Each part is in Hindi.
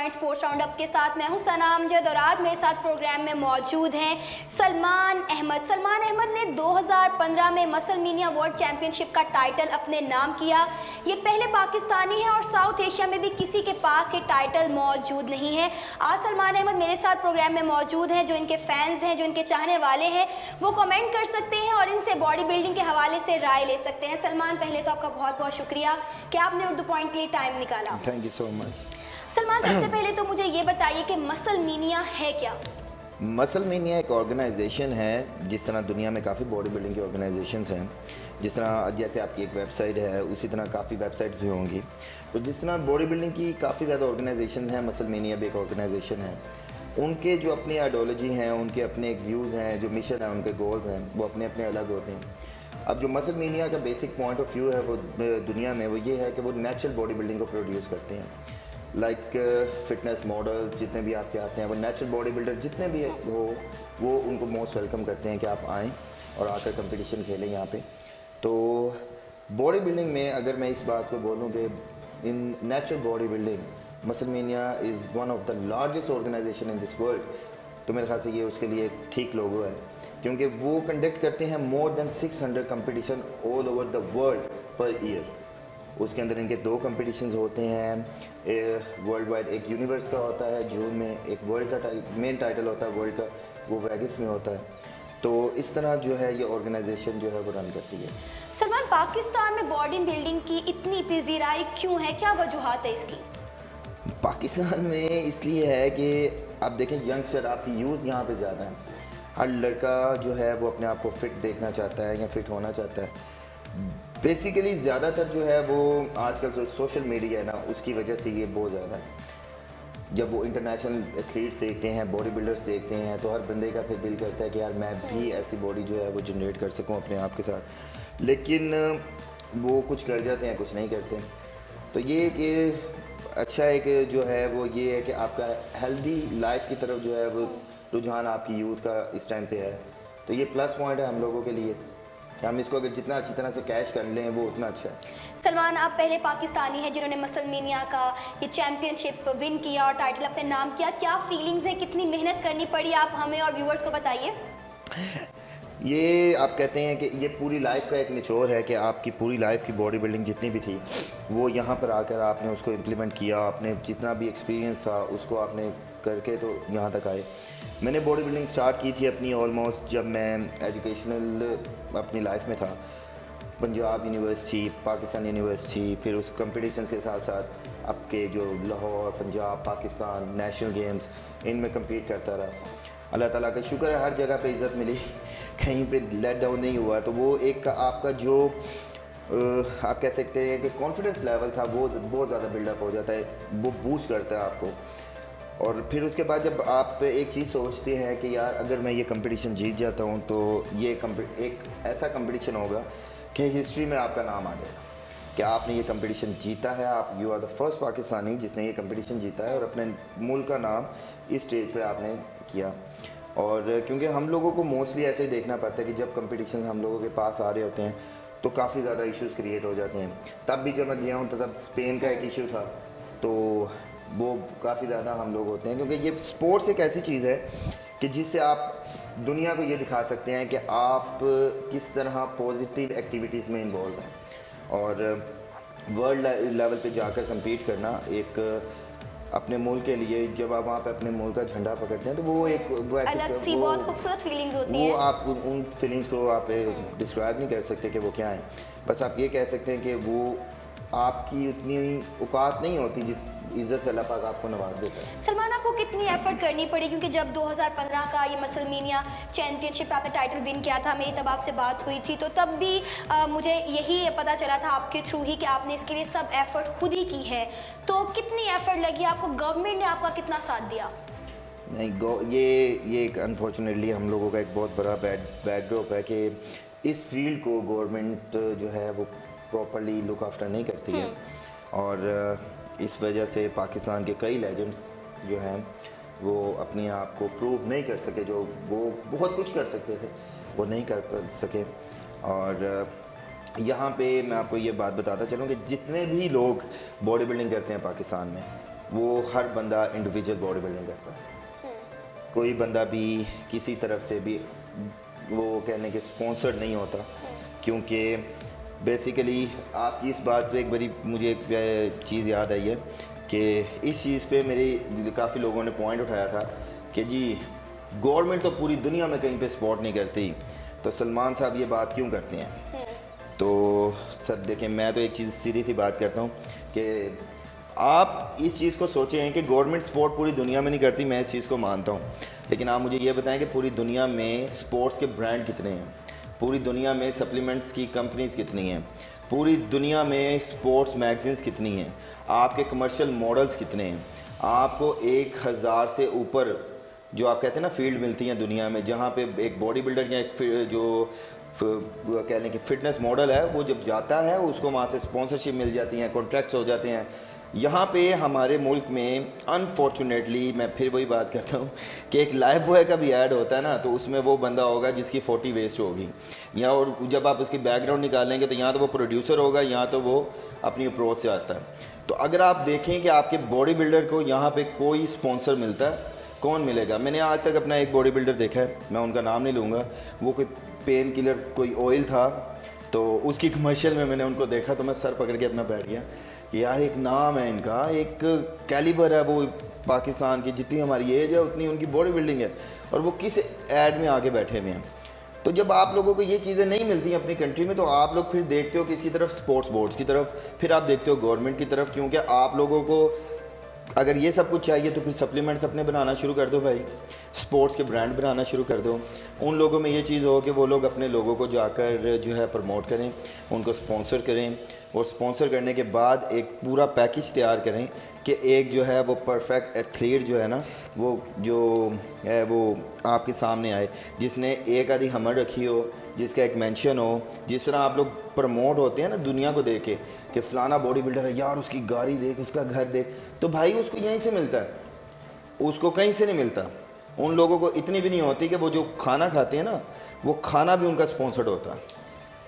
पॉइंट स्पोर्ट्स राउंड अप के साथ मैं हूं सना अमजद और आज मेरे साथ प्रोग्राम में मौजूद हैं सलमान अहमद। सलमान अहमद ने 2015 में मसल मीनिया वर्ल्ड चैंपियनशिप का टाइटल अपने नाम किया। ये पहले पाकिस्तानी है और साउथ एशिया में भी किसी के पास ये टाइटल मौजूद नहीं है। आज सलमान अहमद मेरे साथ प्रोग्राम में मौजूद हैं। जो इनके फैंस हैं, जो इनके चाहने वाले हैं, वो कमेंट कर सकते हैं और इनसे बॉडी बिल्डिंग के हवाले से राय ले सकते हैं। सलमान, पहले तो आपका बहुत बहुत शुक्रिया कि आपने उर्दू पॉइंट के लिए टाइम निकाला। Thank you so much. Salman, सबसे पहले तो मुझे ये बताइए कि मसल मीनिया है क्या? मसल मीनिया एक ऑर्गेनाइजेशन है, जिस तरह दुनिया में काफ़ी बॉडी बिल्डिंग की ऑर्गेनाइजेशंस हैं, जिस तरह जैसे आपकी एक वेबसाइट है उसी तरह काफ़ी वेबसाइट भी होंगी। तो जिस तरह बॉडी बिल्डिंग की काफ़ी ज़्यादा ऑर्गेनाइजेशन है, मसल मीनिया भी एक ऑर्गेनाइजेशन है। उनके जो अपनी आइडियोलॉजी हैं, उनके अपने एक व्यूज़ हैं, जो मिशन है, उनके गोल्स हैं, वो अपने अपने अलग होते हैं। अब जो मसल मीनिया का बेसिक पॉइंट ऑफ व्यू है वो दुनिया में वो ये है कि वो नेचुरल बॉडी बिल्डिंग को प्रोड्यूस करते हैं। लाइक फिटनेस मॉडल जितने भी आपके आते हैं, वो नेचुरल बॉडी बिल्डर जितने भी हो, वो उनको मोस्ट वेलकम करते हैं कि आप आएँ और आकर कंपटीशन खेलें यहाँ पे। तो बॉडी बिल्डिंग में अगर मैं इस बात को बोलूँ कि in natural body building Muscle Mania is one of the largest organization in this world. तो मेरे ख्याल से ये उसके लिए एक ठीक लोगो है, क्योंकि वो कंडक्ट करते हैं more than 600 competition all over the world per year. उसके अंदर इनके 2 कंपटीशंस होते हैं वर्ल्ड वाइड। एक यूनिवर्स का होता है जून में, एक वर्ल्ड का मेन टाइटल होता है वर्ल्ड का, वो वेगस में होता है। तो इस तरह जो है ये ऑर्गेनाइजेशन जो है वो रन करती है। सलमान, पाकिस्तान में बॉडी बिल्डिंग की इतनी पजीराई क्यों है, क्या वजूहात है इसकी? पाकिस्तान में इसलिए है कि आप देखें यंगस्टर, आपकी यूथ यहाँ पे ज़्यादा है। हर लड़का जो है वो अपने आप को फिट देखना चाहता है या फिट होना चाहता है। बेसिकली ज़्यादातर जो है वो आजकल जो सोशल मीडिया है ना, उसकी वजह से ये बहुत ज़्यादा है। जब वो इंटरनेशनल एथलीट्स देखते हैं, बॉडी बिल्डर्स देखते हैं, तो हर बंदे का फिर दिल करता है कि यार मैं भी ऐसी बॉडी जो है वो जनरेट कर सकूं अपने आप के साथ। लेकिन वो कुछ कर जाते हैं, कुछ नहीं करते। तो ये कि अच्छा है कि जो है वो ये है कि आपका हेल्दी लाइफ की तरफ जो है वो रुझान आपकी यूथ का इस टाइम पे है। तो ये प्लस पॉइंट है हम लोगों के लिए कि हम इसको अगर जितना अच्छी तरह से कैश कर लें वो उतना अच्छा है। सलमान, आप पहले पाकिस्तानी हैं जिन्होंने मसल मीनिया का ये चैंपियनशिप विन किया और टाइटल अपने नाम किया। क्या फीलिंग्स है, कितनी मेहनत करनी पड़ी, आप हमें और व्यूअर्स को बताइए। ये आप कहते हैं कि ये पूरी लाइफ का एक निचोड़ है कि आपकी पूरी लाइफ की बॉडी बिल्डिंग जितनी भी थी वो यहाँ पर आकर आपने उसको इम्प्लीमेंट किया। आपने जितना भी एक्सपीरियंस था उसको आपने करके तो यहाँ तक आए। मैंने बॉडी बिल्डिंग स्टार्ट की थी अपनी ऑलमोस्ट जब मैं एजुकेशनल अपनी लाइफ में था। पंजाब यूनिवर्सिटी, पाकिस्तान यूनिवर्सिटी, फिर उस कंपटीशन के साथ साथ आपके जो लाहौर, पंजाब, पाकिस्तान नेशनल गेम्स, इनमें कम्पीट करता रहा। अल्लाह ताला का शुक्र है हर जगह पे इज़्ज़त मिली, कहीं पे लेट डाउन नहीं हुआ। तो वो एक आपका जो आप कह सकते हैं कि कॉन्फिडेंस लेवल था वो बहुत ज़्यादा बिल्डअप हो जाता है, वो बूस्ट करता है आपको। और फिर उसके बाद जब आप एक चीज़ सोचते हैं कि यार अगर मैं ये कंपटीशन जीत जाता हूँ तो ये एक ऐसा कंपटीशन होगा कि हिस्ट्री में आपका नाम आ जाएगा कि आपने ये कंपटीशन जीता है। आप you are the first Pakistani जिसने ये कंपटीशन जीता है और अपने मुल्क का नाम इस स्टेज पे आपने किया। और क्योंकि हम लोगों को मोस्टली ऐसे ही देखना पड़ता है कि जब कंपटीशन हम लोगों के पास आ रहे होते हैं तो काफ़ी ज़्यादा इश्यूज़ क्रिएट हो जाते हैं। तब भी जब मैं गया हूँ तो तब स्पेन का एक इशू था, तो वो काफ़ी ज़्यादा हम लोग होते हैं, क्योंकि ये स्पोर्ट्स एक ऐसी चीज़ है कि जिससे आप दुनिया को ये दिखा सकते हैं कि आप किस तरह पॉजिटिव एक्टिविटीज़ में इन्वॉल्व हैं। और वर्ल्ड लेवल पे जाकर compete करना एक अपने मुल्क के लिए, जब आप वहाँ पे अपने मुल्क का झंडा पकड़ते हैं तो वो एक अलग सी बहुत खूबसूरत फीलिंग्स होती वो हैं। आप उन फीलिंग्स को आप डिस्क्राइब नहीं कर सकते कि वो क्या है। बस आप ये कह सकते हैं कि वो आपकी उतनी औकात नहीं होती जिस इज़्ज़त से अल्लाह पाक आपको नवाज देता है। सलमान, आपको कितनी एफर्ट करनी पड़ी, क्योंकि जब 2015 का ये मसल मीनिया चैंपियनशिप आपने टाइटल विन किया था, मेरी तब आपसे बात हुई थी, तो तब भी मुझे यही पता चला था आपके थ्रू ही कि आपने इसके लिए सब एफर्ट खुद ही की है। तो कितनी एफर्ट लगी आपको, गवर्नमेंट ने आपका कितना साथ दिया? नहीं, ये एक अनफॉर्चुनेटली हम लोगों का एक बहुत बड़ा बैकड्रॉप है कि इस फील्ड को गवर्नमेंट जो है वो प्रॉपरली लुक आफ्टर नहीं करती है। और इस वजह से पाकिस्तान के कई लेजेंड्स जो हैं वो अपने आप को प्रूव नहीं कर सके, जो वो बहुत कुछ कर सकते थे वो नहीं कर सके। और यहाँ पे मैं आपको ये बात बताता चलूँ कि जितने भी लोग बॉडी बिल्डिंग करते हैं पाकिस्तान में, वो हर बंदा इंडिविजुअल बॉडी बिल्डिंग करता है। कोई बंदा भी किसी तरफ से भी वो कहने के स्पॉन्सर्ड नहीं होता, क्योंकि बेसिकली आपकी इस बात पे एक बड़ी मुझे एक चीज़ याद आई है कि इस चीज़ पे मेरे काफ़ी लोगों ने पॉइंट उठाया था कि जी गवर्नमेंट तो पूरी दुनिया में कहीं पे सपोर्ट नहीं करती, तो सलमान साहब ये बात क्यों करते हैं। तो सर देखें, मैं तो एक चीज़ सीधी सी बात करता हूँ कि आप इस चीज़ को सोचें हैं कि गवर्नमेंट स्पोर्ट पूरी दुनिया में नहीं करती, मैं इस चीज़ को मानता हूँ, लेकिन आप मुझे ये बताएं कि पूरी दुनिया में स्पोर्ट्स के ब्रांड कितने हैं, पूरी दुनिया में सप्लीमेंट्स की कंपनीज़ कितनी हैं, पूरी दुनिया में स्पोर्ट्स मैगजीन्स कितनी हैं, आपके कमर्शियल मॉडल्स कितने हैं, आपको 1000 से ऊपर जो आप कहते हैं ना फील्ड मिलती हैं दुनिया में, जहाँ पे एक बॉडी बिल्डर या एक जो कह लें कि फिटनेस मॉडल है वो जब जाता है उसको वहाँ से स्पॉन्सरशिप मिल जाती हैं, कॉन्ट्रैक्ट्स हो जाते हैं। यहाँ पे हमारे मुल्क में अनफॉर्चुनेटली मैं फिर वही बात करता हूँ कि एक लाइफ बॉय का भी ऐड होता है ना, तो उसमें वो बंदा होगा जिसकी 40 वेस्ट होगी, या और जब आप उसकी बैकग्राउंड निकालेंगे तो यहाँ तो वो प्रोड्यूसर होगा, यहाँ तो वो अपनी अप्रोच से आता है। तो अगर आप देखें कि आपके बॉडी बिल्डर को यहाँ पे कोई स्पॉन्सर मिलता है, कौन मिलेगा। मैंने आज तक अपना एक बॉडी बिल्डर देखा है, मैं उनका नाम नहीं लूँगा, वो कोई पेन किलर कोई ऑयल था, तो उसकी कमर्शियल में मैंने उनको देखा तो मैं सर पकड़ के अपना बैठ गया कि यार एक नाम है इनका, एक कैलिबर है, वो पाकिस्तान की जितनी हमारी एज है उतनी उनकी बॉडी बिल्डिंग है, और वो किस ऐड में आके बैठे हुए हैं। तो जब आप लोगों को ये चीज़ें नहीं मिलती हैं अपनी कंट्री में, तो आप लोग फिर देखते हो किसकी तरफ, स्पोर्ट्स बोर्ड्स की तरफ, फिर आप देखते हो गवर्नमेंट की तरफ, क्योंकि आप लोगों को अगर ये सब कुछ चाहिए तो फिर सप्लीमेंट्स अपने बनाना शुरू कर दो भाई, स्पोर्ट्स के ब्रांड बनाना शुरू कर दो। उन लोगों में ये चीज़ हो कि वो लोग अपने लोगों को जाकर जो है प्रमोट करें, उनको स्पॉन्सर करें, और स्पॉन्सर करने के बाद एक पूरा पैकेज तैयार करें कि एक जो है वो परफेक्ट एथलीट जो है ना, वो जो है वो आपके सामने आए, जिसने एक आधी हमर रखी हो, जिसका एक मेंशन हो। जिस तरह आप लोग प्रमोट होते हैं ना दुनिया को देख के कि फ़लाना बॉडी बिल्डर है, यार उसकी गाड़ी देख, उसका घर देख, तो भाई उसको यहीं से मिलता है, उसको कहीं से नहीं मिलता। उन लोगों को इतनी भी नहीं होती कि वो जो खाना खाते हैं ना, वो खाना भी उनका स्पॉन्सर्ड होता है।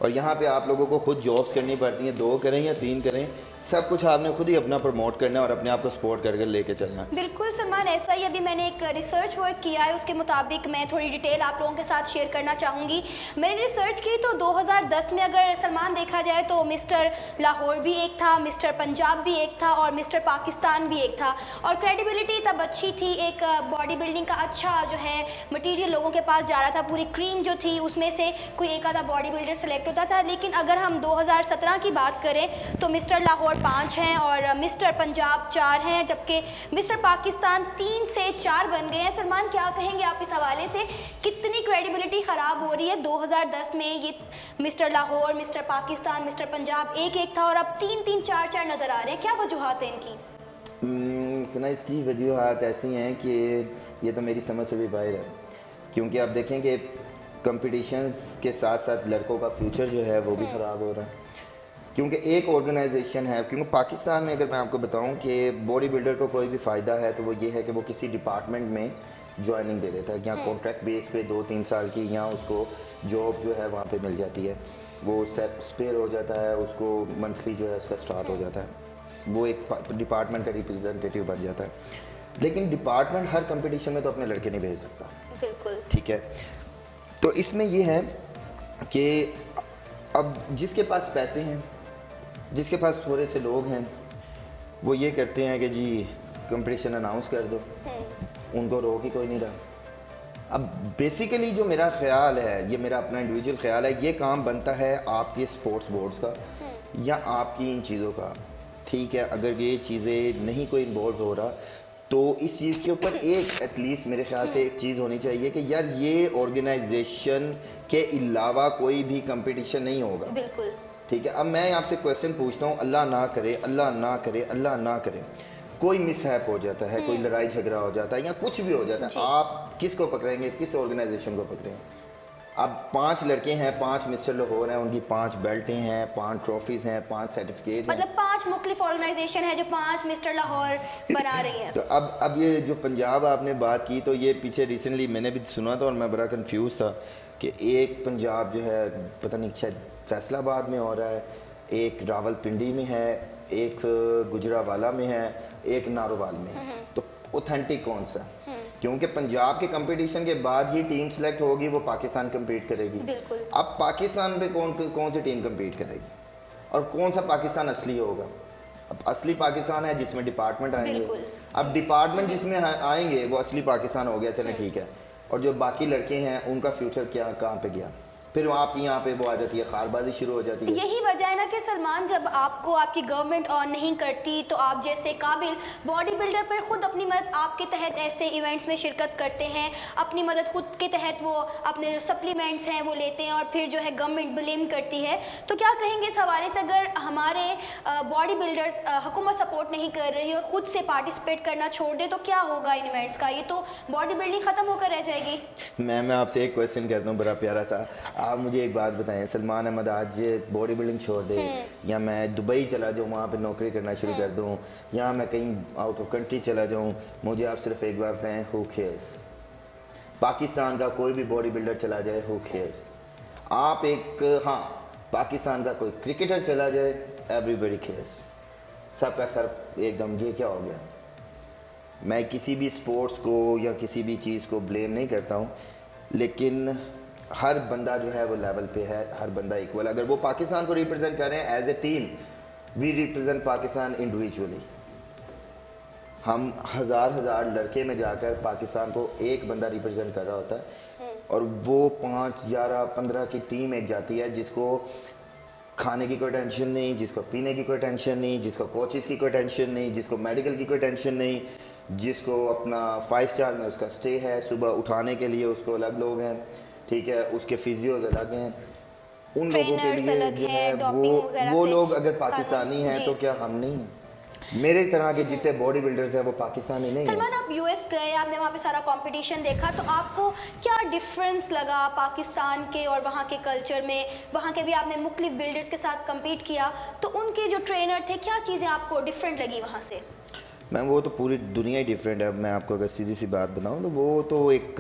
और यहाँ पे आप लोगों को खुद जॉब्स करनी पड़ती हैं, 2 करें या 3 करें, सब कुछ आपने खुद ही अपना प्रमोट करना है और अपने आप को सपोर्ट करके लेके चलना। बिल्कुल सलमान, ऐसा ही अभी मैंने एक रिसर्च वर्क किया है, उसके मुताबिक मैं थोड़ी डिटेल आप लोगों के साथ शेयर करना चाहूँगी। मैंने रिसर्च की तो 2010 में अगर सलमान देखा जाए तो मिस्टर लाहौर भी एक था, मिस्टर पंजाब भी एक था और मिस्टर पाकिस्तान भी एक था, और क्रेडिबिलिटी तब अच्छी थी, एक बॉडी बिल्डिंग का अच्छा जो है मटीरियल लोगों के पास जा रहा था, पूरी क्रीम जो थी उसमें से कोई एक आधा बॉडी बिल्डर सेलेक्ट होता था। लेकिन अगर हम 2017 की बात करें तो मिस्टर लाहौर 5 हैं और मिस्टर पंजाब 4 हैं, जबकि मिस्टर पाकिस्तान 3 से 4 बन गए हैं। सलमान, क्या कहेंगे आप इस हवाले से, कितनी क्रेडिबिलिटी ख़राब हो रही है। 2010 में ये mister Lahore, mister Pakistan, mister Punjab एक एक था और अब 3-3, 4-4 नज़र आ रहे हैं, क्या वजूहात हैं इनकी? सुना, इसकी वजूहात ऐसी हैं कि ये तो मेरी समझ से भी बाहर है, क्योंकि आप देखें कि कंपटीशंस के साथ साथ लड़कों का फ्यूचर जो है वो भी ख़राब हो रहा है। क्योंकि एक ऑर्गेनाइजेशन है, क्योंकि पाकिस्तान में अगर मैं आपको बताऊं कि बॉडी बिल्डर को कोई भी फ़ायदा है तो वो ये है कि वो किसी डिपार्टमेंट में ज्वाइनिंग दे देता है, या कॉन्ट्रैक्ट बेस पे 2-3 साल की, या उसको जॉब जो है वहाँ पे मिल जाती है, वो स्पेयर हो जाता है, उसको मंथली जो है उसका स्टार्ट हो जाता है, वो एक डिपार्टमेंट का रिप्रेजेंटेटिव बन जाता है। लेकिन डिपार्टमेंट हर कंपटीशन में तो अपने लड़के नहीं भेज सकता। बिल्कुल ठीक है, तो इसमें ये है कि अब जिसके पास पैसे हैं, जिसके पास थोड़े से लोग हैं, वो ये करते हैं कि जी कंपटीशन अनाउंस कर दो, उनको रोक ही कोई नहीं रहा। अब बेसिकली जो मेरा ख्याल है, ये मेरा अपना इंडिविजुअल ख्याल है, ये काम बनता है आपके स्पोर्ट्स बोर्ड्स का या आपकी इन चीज़ों का। ठीक है, अगर ये चीज़ें नहीं कोई इन्वॉल्व हो रहा तो इस चीज़ के ऊपर एक एटलीस्ट मेरे ख्याल से एक चीज़ होनी चाहिए कि यार ये ऑर्गेनाइजेशन के अलावा कोई भी कंपटीशन नहीं होगा। बिल्कुल ठीक है। अब मैं आपसे क्वेश्चन पूछता हूँ, अल्लाह ना करे, अल्लाह ना करे, अल्लाह ना करे, कोई मिसहैप हो जाता है, कोई लड़ाई झगड़ा हो जाता है या कुछ भी हो जाता है, आप किसको पकड़ेंगे, किस ऑर्गेनाइजेशन को पकड़ेंगे? अब 5 लड़के हैं, 5 मिस्टर लाहौर हैं, उनकी 5 बेल्टें हैं, 5 ट्रॉफीज़ हैं, 5 सर्टिफिकेट हैं, मतलब 5 मुख्तलिफ ऑर्गेनाइजेशन है जो 5 मिस्टर लाहौर बना रही हैं। तो अब ये जो पंजाब आपने बात की, तो ये पीछे रिसेंटली मैंने भी सुना था और मैं बड़ा कंफ्यूज था कि एक पंजाब जो है पता नहीं शायद फैसलाबाद में हो रहा है, एक रावलपिंडी में है, एक गुजरावाला में है, एक नारोवाल में, तो ऑथेंटिक कौन सा? क्योंकि पंजाब के कंपटीशन के बाद ही टीम सेलेक्ट होगी, वो पाकिस्तान कम्पीट करेगी। बिल्कुल। अब पाकिस्तान पे कौन सी टीम कम्पीट करेगी और कौन सा पाकिस्तान असली होगा? अब असली पाकिस्तान है जिसमें डिपार्टमेंट आएंगे, बिल्कुल। अब डिपार्टमेंट जिसमें आएंगे वो असली पाकिस्तान हो गया, चलें ठीक है। और जो बाकी लड़के हैं उनका फ्यूचर क्या, कहाँ पे गया? फिर आप यहाँ पे वो आ जाती है, खारबाजी शुरू हो जाती है। यही वजह है ना कि सलमान, जब आपको आपकी गवर्नमेंट ऑन नहीं करती तो आप जैसे काबिल बॉडी बिल्डर पर खुद अपनी मदद आपके तहत ऐसे इवेंट्स में शिरकत करते हैं, अपनी मदद खुद के तहत वो अपने जो सप्लीमेंट्स हैं वो लेते हैं और फिर जो है गवर्नमेंट ब्लेम करती है। तो क्या कहेंगे इस हवाले से, अगर हमारे बॉडी बिल्डर्स हुकूमत सपोर्ट नहीं कर रही और खुद से पार्टिसिपेट करना छोड़ दे तो क्या होगा इन इवेंट्स का? ये तो बॉडी बिल्डिंग ख़त्म होकर रह जाएगी। मैं आपसे एक क्वेश्चन करता हूँ बड़ा प्यारा सा। आप मुझे एक बात बताएं, सलमान अहमद आज बॉडी बिल्डिंग छोड़ दे या मैं दुबई चला जाऊँ वहाँ पे नौकरी करना शुरू कर दूँ या मैं कहीं आउट ऑफ कंट्री चला जाऊँ, मुझे आप सिर्फ एक बात बताएं, हु केयर्स? पाकिस्तान का कोई भी बॉडी बिल्डर चला जाए, हु केयर्स? आप एक, हाँ, पाकिस्तान का कोई क्रिकेटर चला जाए, एवरीबडी केयर्स, सबका सर एकदम ये क्या हो गया। मैं किसी भी स्पोर्ट्स को या किसी भी चीज़ को ब्लेम नहीं करता हूँ, लेकिन हर बंदा जो है वो लेवल पे है, हर बंदा इक्वल। अगर वो पाकिस्तान को रिप्रेजेंट कर रहे हैं as a team, we represent Pakistan individually. हम हज़ार लड़के में जाकर पाकिस्तान को एक बंदा रिप्रेजेंट कर रहा होता है और वो 5, 11, 15 की टीम एक जाती है जिसको खाने की कोई टेंशन नहीं, जिसको पीने की कोई टेंशन नहीं, जिसको कोचेज़ की कोई टेंशन नहीं, जिसको मेडिकल की कोई टेंशन नहीं, जिसको अपना 5 स्टार में उसका स्टे है, सुबह उठाने के लिए उसको अलग लोग हैं, ठीक है, उसके फिजियोज अलग हैं, उन लोगों के लिए जो है वो लोग अगर पाकिस्तानी हैं तो क्या हम नहीं हैं? मेरे तरह के जितने बॉडी बिल्डर्स हैं वो पाकिस्तानी नहीं हैं। सलमान, आप यूएस गए, आपने वहाँ पे सारा कंपटीशन देखा, तो आपको क्या डिफरेंस लगा पाकिस्तान के और वहाँ के कल्चर में? वहाँ के भी आपने मुख्तलिफ बिल्डर्स के साथ कम्पीट किया, तो उनके जो ट्रेनर थे, क्या चीज़ें आपको डिफरेंट लगी वहाँ से? मैम वो तो पूरी दुनिया ही डिफरेंट है। मैं आपको अगर सीधी सी बात बताऊं तो वो तो एक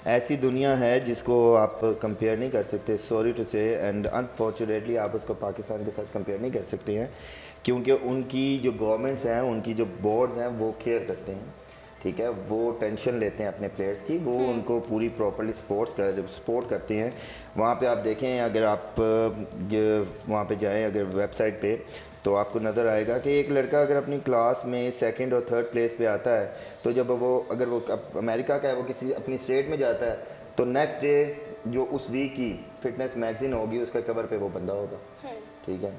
ऐसी दुनिया है जिसको आप कंपेयर नहीं कर सकते, सॉरी टू से, एंड अनफॉर्चुनेटली आप उसको पाकिस्तान के साथ कंपेयर नहीं कर सकते हैं, क्योंकि उनकी जो गवर्नमेंट्स हैं, उनकी जो बोर्ड्स हैं वो केयर करते हैं, ठीक है, वो टेंशन लेते हैं अपने प्लेयर्स की, वो उनको पूरी प्रॉपर्ली सपोर्ट करते हैं। वहाँ पे आप देखें, अगर आप वहाँ पे जाएं, अगर वेबसाइट पे, तो आपको नज़र आएगा कि एक लड़का अगर अपनी क्लास में 2nd और 3rd प्लेस पे आता है, तो जब वो अगर वो अमेरिका का है, वो किसी अपनी स्टेट में जाता है, तो नेक्स्ट डे जो उस वीक की फिटनेस मैगजीन होगी उसका कवर पे वो बंदा होगा, ठीक है।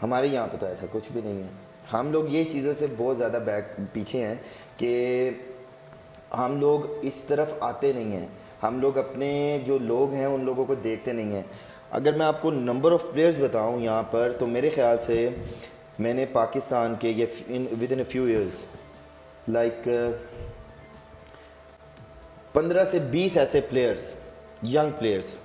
हमारे यहाँ पे तो ऐसा कुछ भी नहीं है। हम लोग ये चीज़ों से बहुत ज़्यादा पीछे हैं कि हम लोग इस तरफ आते नहीं हैं, हम लोग अपने जो लोग हैं उन लोगों को देखते नहीं हैं। अगर मैं आपको नंबर ऑफ़ प्लेयर्स बताऊं यहाँ पर, तो मेरे ख़्याल से मैंने पाकिस्तान के ये with in a few years like 15 से 20 ऐसे प्लेयर्स, यंग प्लेयर्स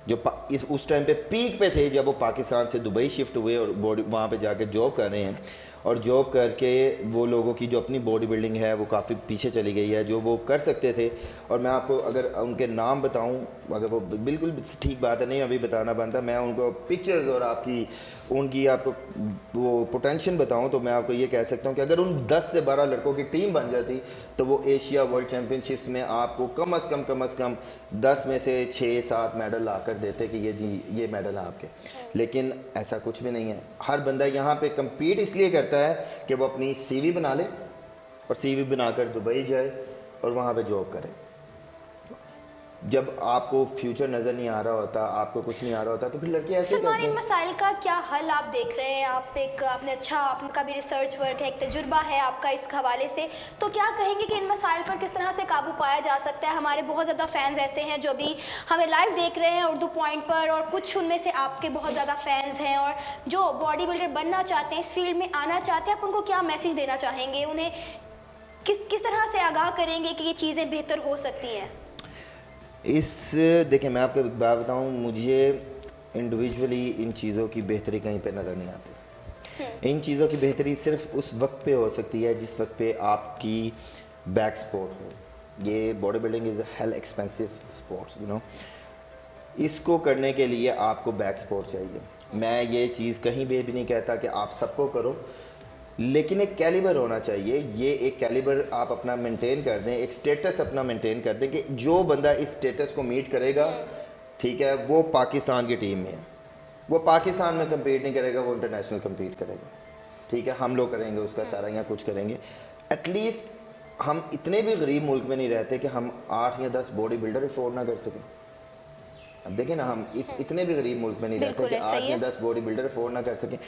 जो उस टाइम पे पीक पे थे, जब वो पाकिस्तान से दुबई शिफ्ट हुए और वहाँ पे जाकर जॉब कर रहे हैं, और जॉब करके वो लोगों की जो अपनी बॉडी बिल्डिंग है वो काफ़ी पीछे चली गई है, जो वो कर सकते थे। और मैं आपको अगर उनके नाम बताऊं, अगर वो बिल्कुल ठीक बात है, नहीं अभी बताना बनता, मैं उनको पिक्चर्स और उनकी आपको वो पोटेंशियल बताऊं, तो मैं आपको ये कह सकता हूं कि अगर उन 10 से 12 लड़कों की टीम बन जाती तो वो एशिया वर्ल्ड चैम्पियनशिप्स में आपको कम अज़ कम 10 में से 6-7 मेडल ला कर देते कि ये जी ये मेडल है आपके। लेकिन ऐसा कुछ भी नहीं है। हर बंदा यहाँ पे कम्पीट इसलिए करता है कि वो अपनी CV बना ले और CV बनाकर दुबई जाए और वहाँ पे जॉब करे। जब आपको फ्यूचर नज़र नहीं आ रहा होता, आपको कुछ नहीं आ रहा होता, तो फिर लड़के ऐसे करते हैं। इन मसाइल का क्या हल आप देख रहे हैं? आपने अच्छा, आपका भी रिसर्च वर्क है, एक तजुर्बा है आपका इस हवाले से, तो क्या कहेंगे कि इन मसाइल पर किस तरह से काबू पाया जा सकता है? हमारे बहुत ज़्यादा फैंस ऐसे हैं जो भी हमें लाइव देख रहे हैं उर्दू पॉइंट पर, और कुछ उनमें से आपके बहुत ज़्यादा फैंस हैं और जो बॉडी बिल्डर बनना चाहते हैं, इस फील्ड में आना चाहते हैं, आप उनको क्या मैसेज देना चाहेंगे? उन्हें किस तरह से आगाह करेंगे कि ये चीज़ें बेहतर हो सकती हैं? देखिए, मैं आपको एक बात बताऊं, मुझे इंडिविजुअली इन चीज़ों की बेहतरी कहीं पे नज़र नहीं आती। इन चीज़ों की बेहतरी सिर्फ उस वक्त पे हो सकती है जिस वक्त पे आपकी बैक सपोर्ट हो। ये body building is a hello expensive sports, you know. इसको करने के लिए आपको बैक सपोर्ट चाहिए। मैं ये चीज़ कहीं भी नहीं कहता कि आप सबको करो, लेकिन एक कैलिबर होना चाहिए। ये एक कैलिबर आप अपना मेंटेन कर दें, एक स्टेटस अपना मेंटेन कर दें कि जो बंदा इस स्टेटस को मीट करेगा, ठीक है, वो पाकिस्तान की टीम में है। वो पाकिस्तान में कम्पीट नहीं करेगा, वो इंटरनेशनल कम्पीट करेगा, ठीक है। हम लोग करेंगे उसका सारा या कुछ करेंगे। एटलीस्ट हम इतने भी गरीब मुल्क में नहीं रहते कि हम 8 या 10 बॉडी बिल्डर अफोर्ड ना कर सकें। अब देखिए ना, हम इतने भी गरीब मुल्क में नहीं रहते कि 8 या 10 बॉडी बिल्डर अफोर्ड ना कर सकें।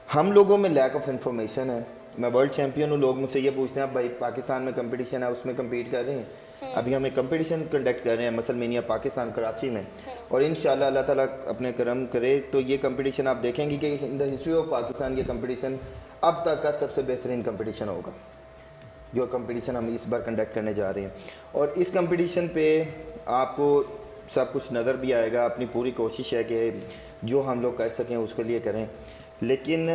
हम लोगों में लैक ऑफ इंफॉर्मेशन है। मैं वर्ल्ड चैंपियन हूँ, लोग मुझसे ये पूछते हैं, आप भाई पाकिस्तान में कंपटीशन है, उसमें कम्पीट कर रहे हैं? अभी हम एक कंपटीशन कंडक्ट कर रहे हैं मसलमेनिया पाकिस्तान कराची में, और इंशाल्लाह अल्लाह ताला अपने करम करे तो ये कंपटीशन आप देखेंगे कि in the history of Pakistan ये कंपटीशन अब तक का सबसे बेहतरीन कंपटीशन होगा, जो कंपटीशन हम इस बार कंडक्ट करने जा रहे हैं। और इस कंपटीशन पे आपको सब कुछ नज़र भी आएगा। अपनी पूरी कोशिश है कि जो हम लोग कर सकें उसके लिए करें, लेकिन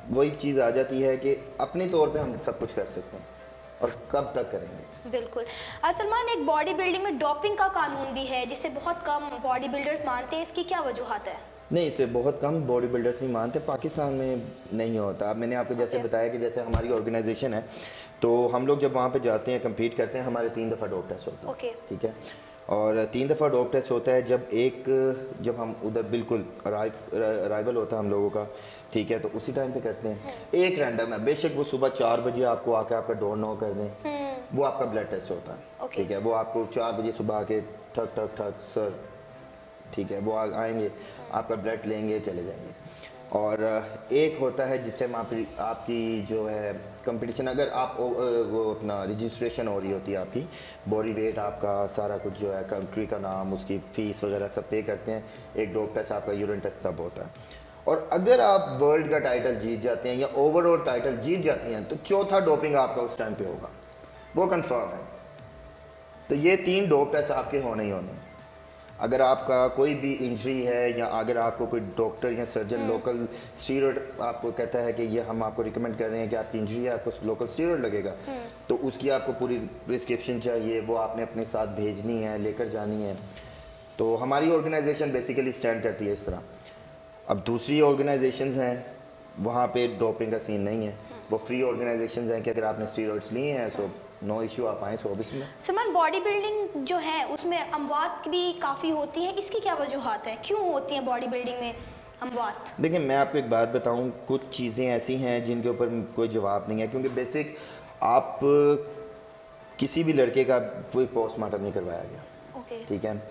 वही चीज़ आ जाती है कि अपने तौर पे हम सब कुछ कर सकते हैं, और कब तक करेंगे। बिल्कुल। सलमान, एक बॉडी बिल्डिंग में डोपिंग का कानून भी है जिसे बहुत कम बॉडी बिल्डर्स मानते हैं, इसकी क्या वजूहत है? नहीं, इसे बहुत कम बॉडी बिल्डर्स नहीं मानते, पाकिस्तान में नहीं होता। अब मैंने आपको जैसे बताया कि जैसे हमारी ऑर्गेनाइजेशन है, तो हम लोग जब वहाँ पे जाते हैं, कम्पीट करते हैं, हमारे 3 दफ़ा डोप टेस्ट होता है, ठीक है। और 3 दफ़ा डोप टेस्ट होता है। जब हम उधर बिल्कुल अराइवल होता है हम लोगों का, ठीक है, तो उसी टाइम पे करते हैं। एक रैंडम है, बेशक वो सुबह 4 बजे आपको आके आपका डोर नो कर दें, वो आपका ब्लड टेस्ट होता है, ठीक है। वो आपको 4 बजे सुबह आके ठक ठक ठक सर, ठीक है, वो आएंगे, आपका ब्लड लेंगे, चले जाएंगे। और एक होता है जिस टाइम आपकी जो है कंपटीशन, अगर आप वो अपना रजिस्ट्रेशन हो रही होती है, आपकी बॉडी वेट, आपका सारा कुछ जो है, कंट्री का नाम, उसकी फ़ीस वगैरह सब पे करते हैं, एक डोप टेस्ट, आपका यूरिन टेस्ट तब होता है। और अगर आप वर्ल्ड का टाइटल जीत जाते हैं या ओवरऑल टाइटल जीत जाते हैं, तो चौथा डोपिंग आपका उस टाइम पे होगा, वो कंफर्म है। तो ये 3 डोप टेस्ट आपके होने ही होने। अगर आपका कोई भी इंजरी है, या अगर आपको कोई डॉक्टर या सर्जन लोकल स्टीरॉयड आपको कहता है कि ये हम आपको रिकमेंड कर रहे हैं कि आपकी इंजरी है, आपको लोकल स्टीरॉयड लगेगा, तो उसकी आपको पूरी प्रिस्क्रिप्शन चाहिए, वो आपने अपने साथ भेजनी है, लेकर जानी है। तो हमारी ऑर्गेनाइजेशन बेसिकली स्टैंड करती है इस तरह। अब दूसरी ऑर्गेनाइजेशंस हैं, वहाँ पे डोपिंग का सीन नहीं है, वो फ्री ऑर्गेनाइजेशंस हैं कि अगर आपने स्टीरॉयड्स लिए हैं सो नो इशू, आप आएँ 24 में। सलमान, बॉडी बिल्डिंग जो है उसमें अमवात भी काफ़ी होती हैं, इसकी क्या वजूहत है, क्यों होती हैं बॉडी बिल्डिंग में अमवात? देखिए, मैं आपको एक बात बताऊं, कुछ चीज़ें ऐसी हैं जिनके ऊपर कोई जवाब नहीं है, क्योंकि बेसिक आप किसी भी लड़के का कोई पोस्टमार्टम नहीं करवाया गया, ठीक है।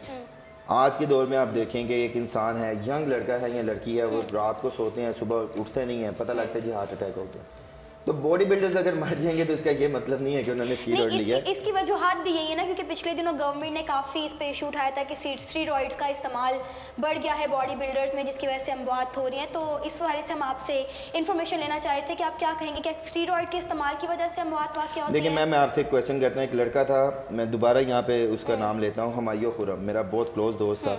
आज के दौर में आप देखेंगे एक इंसान है, यंग लड़का है या लड़की है, वो रात को सोते हैं, सुबह उठते नहीं हैं, पता लगता है जी हार्ट अटैक हो गया। तो बॉडी बिल्डर्स अगर मर जाएंगे तो इसका ये मतलब नहीं है कि उन्होंने स्टीरॉयड लिया। इसकी वजूहत भी यही है ना, क्योंकि पिछले दिनों गवर्नमेंट ने काफ़ी इस पे इशू उठाया था कि स्टीरॉयड्स का इस्तेमाल बढ़ गया है बॉडी बिल्डर्स में, जिसकी वजह से अमवात हो रही हैं। तो इस वाले से हम आपसे इन्फॉर्मेशन लेना चाह रहे थे कि आप क्या कहेंगे, क्या स्टीरॉयड के इस्तेमाल की वजह से अमवात वाक़या होती है? देखिए, मैं आपसे एक क्वेश्चन करता हूँ। एक लड़का था, मैं दोबारा यहाँ पे उसका नाम लेता हूँ, हमायूं खुर्रम, मेरा बहुत क्लोज दोस्त था।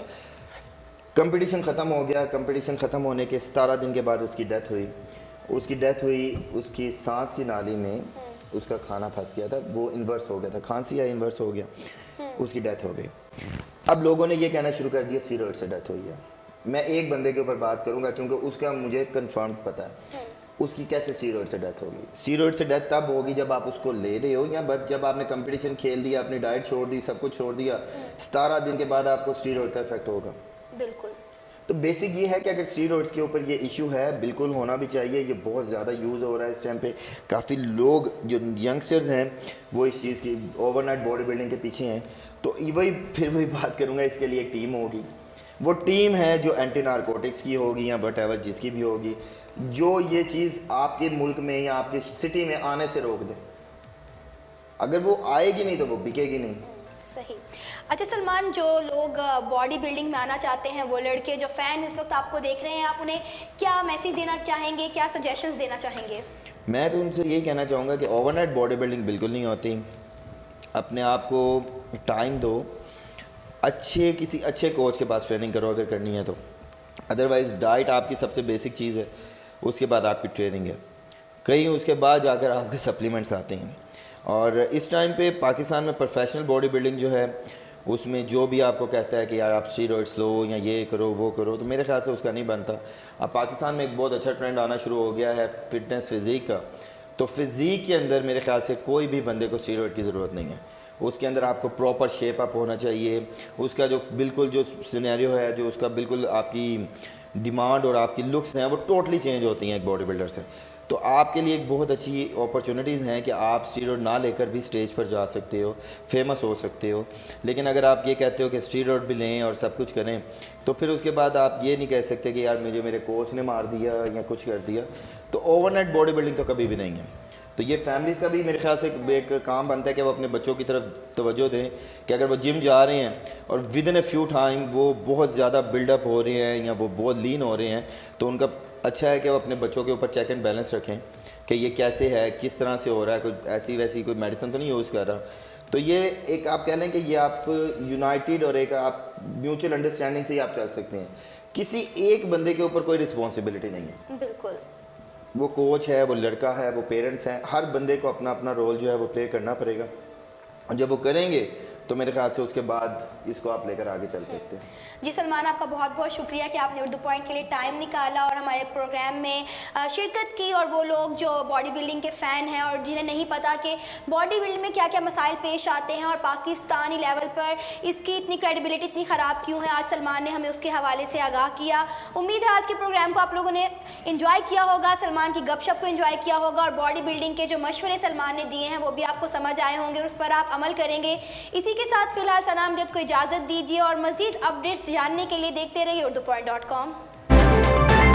कंपटीशन ख़त्म हो गया, कंपटीशन ख़त्म होने के 17 दिन के बाद उसकी डेथ हुई। उसकी सांस की नाली में उसका खाना फंस गया था, वो इन्वर्स हो गया था, खांसी या इन्वर्स हो गया, उसकी डेथ हो गई। अब लोगों ने ये कहना शुरू कर दिया स्टीरॉयड से डेथ हुई है। मैं एक बंदे के ऊपर बात करूंगा क्योंकि उसका मुझे कंफर्म पता है उसकी कैसे स्टीरॉयड से डेथ होगी। स्टीरॉयड से डेथ तब होगी जब आप उसको ले रहे हो, या बस जब आपने कंपटीशन खेल दिया, अपनी डाइट छोड़ दी, सब कुछ छोड़ दिया, 17 दिन के बाद आपको स्टीरॉयड का इफेक्ट होगा। बिल्कुल। तो बेसिक ये है कि अगर स्टीरॉयड्स के ऊपर ये इशू है, बिल्कुल होना भी चाहिए, ये बहुत ज़्यादा यूज़ हो रहा है इस टाइम पे। काफ़ी लोग जो यंगस्टर्स हैं वो इस चीज़ की ओवरनाइट बॉडी बिल्डिंग के पीछे हैं। तो वही बात करूँगा, इसके लिए एक टीम होगी, वो टीम है जो एंटी नारकोटिक्स की होगी या वट एवर जिसकी भी होगी, जो ये चीज़ आपके मुल्क में या आपके सिटी में आने से रोक दे। अगर वो आएगी नहीं तो वो बिकेगी नहीं। सही। अच्छा सलमान, जो लोग बॉडी बिल्डिंग में आना चाहते हैं, वो लड़के जो फ़ैन इस वक्त आपको देख रहे हैं, आप उन्हें क्या मैसेज देना चाहेंगे, क्या सजेशंस देना चाहेंगे? मैं तो उनसे यही कहना चाहूँगा कि ओवरनाइट बॉडी बिल्डिंग बिल्कुल नहीं होती। अपने आप को टाइम दो, किसी अच्छे कोच के पास ट्रेनिंग करो अगर करनी है तो। अदरवाइज़ डाइट आपकी सबसे बेसिक चीज़ है, उसके बाद आपकी ट्रेनिंग है, कहीं उसके बाद जाकर आपके सप्लीमेंट्स आते हैं। और इस टाइम पे पाकिस्तान में प्रोफेशनल बॉडी बिल्डिंग जो है उसमें जो भी आपको कहता है कि यार आप स्टीरॉइड्स लो या ये करो वो करो, तो मेरे ख्याल से उसका नहीं बनता। अब पाकिस्तान में एक बहुत अच्छा ट्रेंड आना शुरू हो गया है फिटनेस फिज़ीक का, तो फिज़ीक के अंदर मेरे ख्याल से कोई भी बंदे को स्टीरॉइड की ज़रूरत नहीं है। उसके अंदर आपको प्रॉपर शेप अप होना चाहिए, उसका जो बिल्कुल जो सिनेरियो है, जो उसका बिल्कुल आपकी डिमांड और आपकी लुक्स हैं वो टोटली चेंज होती हैं एक बॉडी बिल्डर से। तो आपके लिए एक बहुत अच्छी अपॉर्चुनिटीज़ हैं कि आप स्टीरॉइड ना लेकर भी स्टेज पर जा सकते हो, फेमस हो सकते हो। लेकिन अगर आप ये कहते हो कि स्टीरॉइड भी लें और सब कुछ करें, तो फिर उसके बाद आप ये नहीं कह सकते कि यार मुझे मेरे कोच ने मार दिया या कुछ कर दिया। तो ओवरनाइट बॉडी बिल्डिंग तो कभी भी नहीं है। तो ये फैमिलीज़ का भी मेरे ख्याल से एक काम बनता है कि वो अपने बच्चों की तरफ तवज्जो दें कि अगर वो जिम जा रहे हैं और with in a few time वो बहुत ज़्यादा बिल्डअप हो रहे हैं या वो बहुत लीन हो रहे हैं, तो उनका अच्छा है कि वो अपने बच्चों के ऊपर चेक एंड बैलेंस रखें कि ये कैसे है, किस तरह से हो रहा है, कोई ऐसी वैसी कोई मेडिसिन तो नहीं यूज़ कर रहा। तो ये एक आप कह लें कि ये आप यूनाइटेड और एक आप म्यूचुअल अंडरस्टैंडिंग से ही आप चल सकते हैं। किसी एक बंदे के ऊपर कोई रिस्पॉन्सिबिलिटी नहीं है। बिल्कुल। वो कोच है, वो लड़का है, वो पेरेंट्स हैं, हर बंदे को अपना अपना रोल जो है वो प्ले करना पड़ेगा। और जब वो करेंगे तो मेरे ख्याल से उसके बाद इसको आप लेकर आगे चल सकते हैं। जी सलमान, आपका बहुत बहुत शुक्रिया कि आपने उर्दू पॉइंट के लिए टाइम निकाला और हमारे प्रोग्राम में शिरकत की। और वो लोग जो बॉडी बिल्डिंग के फ़ैन हैं और जिन्हें नहीं पता कि बॉडी बिल्डिंग में क्या क्या मसाइल पेश आते हैं और पाकिस्तानी लेवल पर इसकी इतनी क्रेडिबिलिटी इतनी ख़राब क्यों है, आज सलमान ने हमें उसके हवाले से आगाह किया। उम्मीद है आज के प्रोग्राम को आप लोगों ने इन्जॉय किया होगा, सलमान की गपशप को इन्जॉय किया होगा और बॉडी बिल्डिंग के जो मशवरे सलमान ने दिए हैं वो भी आपको समझ आए होंगे और उस पर आप अमल करेंगे। इसी के साथ फिलहाल सना अमजद को इजाज़त दीजिए और मज़ीद अपडेट्स जानने के लिए देखते रहिए urdupoint.com।